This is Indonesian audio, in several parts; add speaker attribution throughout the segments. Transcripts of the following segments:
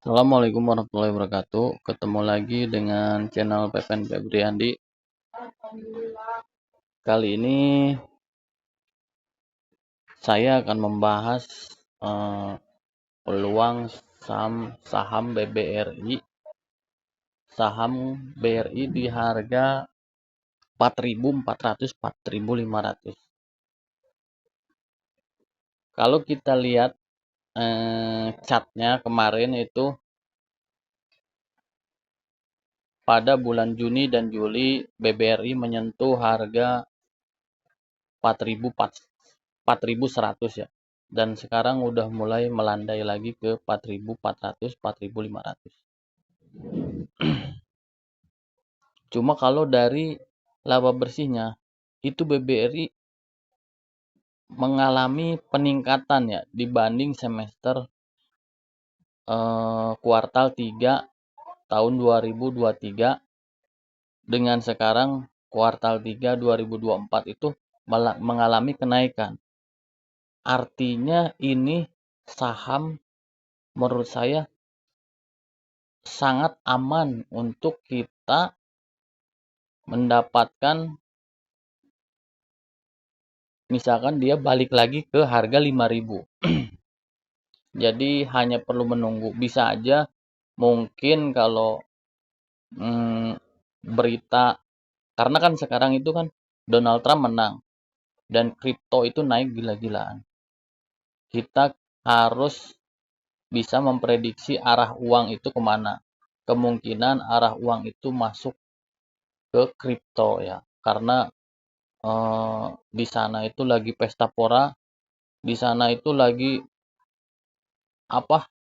Speaker 1: Assalamualaikum warahmatullahi wabarakatuh. Ketemu lagi dengan channel Pepen Febriandi. Kali ini saya akan membahas peluang saham BBRI. Saham BRI di harga 4.400 4.500. Kalau kita lihat chartnya kemarin itu pada bulan Juni dan Juli BBRI menyentuh harga 4.100 ya. Dan sekarang udah mulai melandai lagi ke 4.400, 4.500. Cuma kalau dari laba bersihnya itu BBRI mengalami peningkatan ya dibanding semester kuartal 3 tahun 2023 dengan sekarang kuartal 3 2024 itu mengalami kenaikan. Artinya ini saham menurut saya sangat aman untuk kita mendapatkan, misalkan dia balik lagi ke harga 5.000. Jadi hanya perlu menunggu. Bisa aja mungkin kalau berita, karena kan sekarang itu kan Donald Trump menang dan kripto itu naik gila-gilaan. Kita harus bisa memprediksi arah uang itu kemana. Kemungkinan arah uang itu masuk ke kripto ya, karena di sana itu lagi pesta pora, di sana itu lagi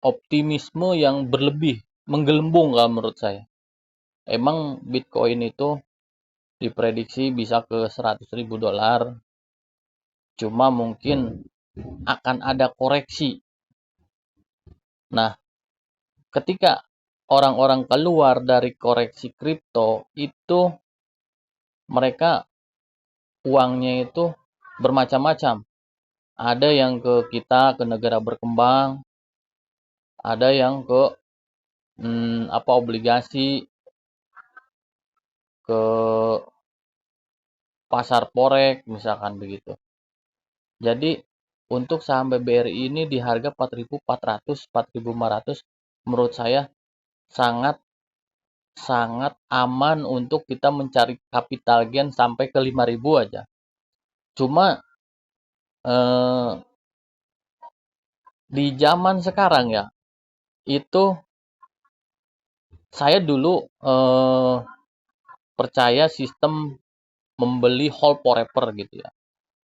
Speaker 1: optimisme yang berlebih, menggelembung kalau menurut saya. Emang Bitcoin itu diprediksi bisa ke 100.000 dolar, cuma mungkin akan ada koreksi. Nah, ketika orang-orang keluar dari koreksi kripto itu mereka uangnya itu bermacam-macam. Ada yang ke kita, ke negara berkembang, ada yang ke obligasi, ke pasar forex misalkan begitu. Jadi untuk saham BBRI ini di harga 4.400, 4.500 menurut saya sangat sangat aman untuk kita mencari capital gain sampai ke 5.000 aja. Cuma di zaman sekarang ya, itu saya dulu percaya sistem membeli hold forever gitu ya.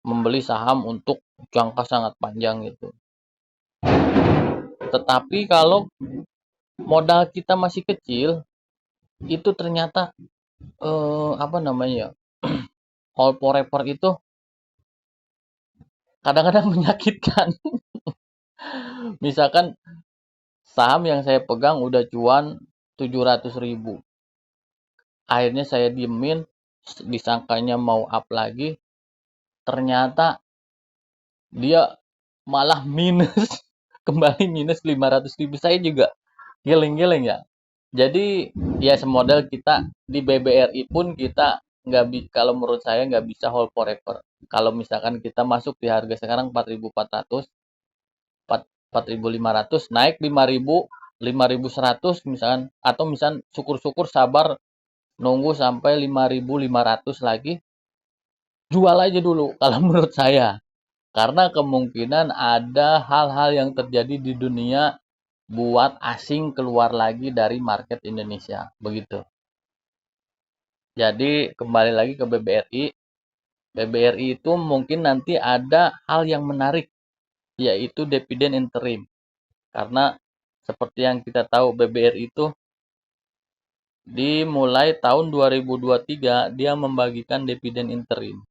Speaker 1: Membeli saham untuk jangka sangat panjang gitu. Tetapi kalau modal kita masih kecil, itu ternyata hold forever itu kadang-kadang menyakitkan. Misalkan saham yang saya pegang udah cuan 700.000. Akhirnya saya diemin, disangkanya mau up lagi, ternyata dia malah minus, kembali minus 500.000. Saya juga geleng-geleng ya. Jadi ya semodal kita di BBRI pun kita kalau menurut saya nggak bisa hold forever. Kalau misalkan kita masuk di harga sekarang 4.400, 4.500, naik 5.000, 5.100 misalkan, atau misalkan syukur-syukur sabar nunggu sampai 5.500 lagi, jual aja dulu kalau menurut saya. Karena kemungkinan ada hal-hal yang terjadi di dunia buat asing keluar lagi dari market Indonesia. Begitu. Jadi kembali lagi ke BBRI. BBRI itu mungkin nanti ada hal yang menarik, yaitu dividen interim. Karena seperti yang kita tahu BBRI itu dimulai tahun 2023 dia membagikan dividen interim.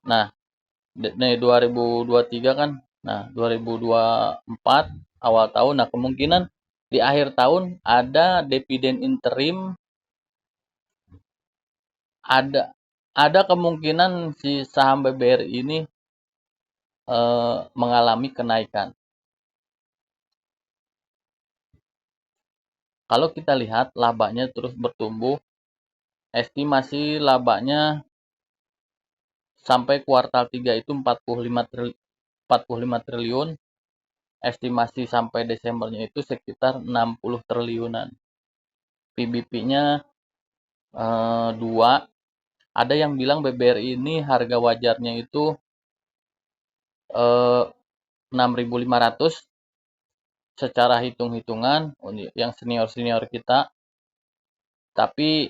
Speaker 1: Nah, 2023 kan, nah 2024 awal tahun, nah kemungkinan di akhir tahun ada dividen interim, ada kemungkinan si saham BBRI ini mengalami kenaikan. Kalau kita lihat labanya terus bertumbuh, estimasi labanya sampai kuartal 3 itu 45 triliun, estimasi sampai Desembernya itu sekitar 60 triliunan. PBP-nya 2. Ada yang bilang BBRI ini harga wajarnya itu 6.500 secara hitung-hitungan yang senior-senior kita, tapi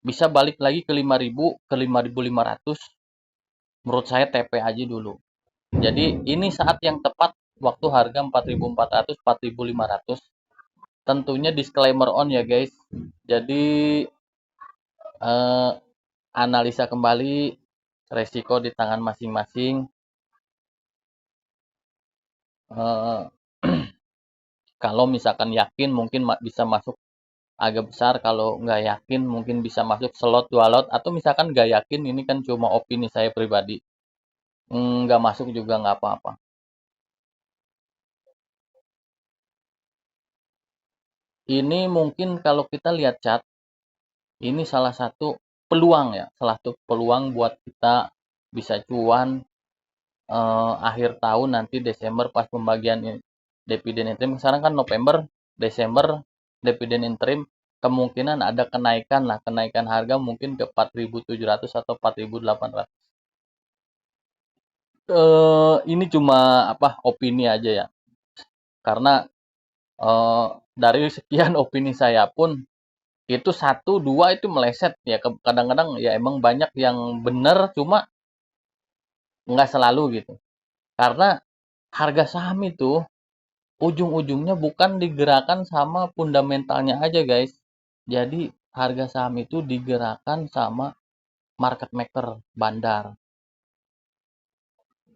Speaker 1: bisa balik lagi ke 5.000 ke 5.500. Menurut saya TP aja dulu. Jadi ini saat yang tepat waktu harga 4.400 4.500. Tentunya disclaimer on ya guys. Jadi analisa kembali, resiko di tangan masing-masing. Kalau misalkan yakin mungkin bisa masuk agak besar, kalau nggak yakin mungkin bisa masuk slot 2 lot, atau misalkan nggak yakin, ini kan cuma opini saya pribadi, nggak masuk juga nggak apa-apa. Ini mungkin kalau kita lihat chart, ini salah satu peluang ya, salah satu peluang buat kita bisa cuan akhir tahun nanti Desember pas pembagian dividen interim. Sekarang kan November, Desember dividen interim, kemungkinan ada kenaikan lah, kenaikan harga mungkin ke 4.700 atau 4.800. Ini cuma opini aja ya, karena dari sekian opini saya pun itu 1-2 itu meleset ya, kadang-kadang ya emang banyak yang benar, cuma nggak selalu gitu, karena harga saham itu ujung-ujungnya bukan digerakkan sama fundamentalnya aja guys. Jadi harga saham itu digerakkan sama market maker bandar.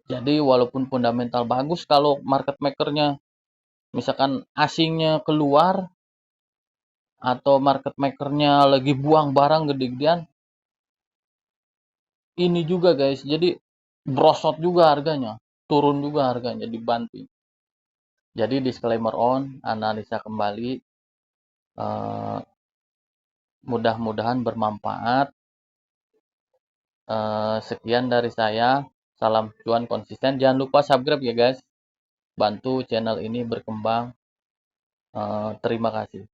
Speaker 1: Jadi walaupun fundamental bagus, kalau market makernya misalkan asingnya keluar atau market makernya lagi buang barang gede-gedean, ini juga guys, jadi brosot juga harganya, turun juga harganya, dibanting. Jadi disclaimer on, analisa kembali, mudah-mudahan bermanfaat. Sekian dari saya, salam cuan konsisten, jangan lupa subscribe ya guys, bantu channel ini berkembang. Terima kasih.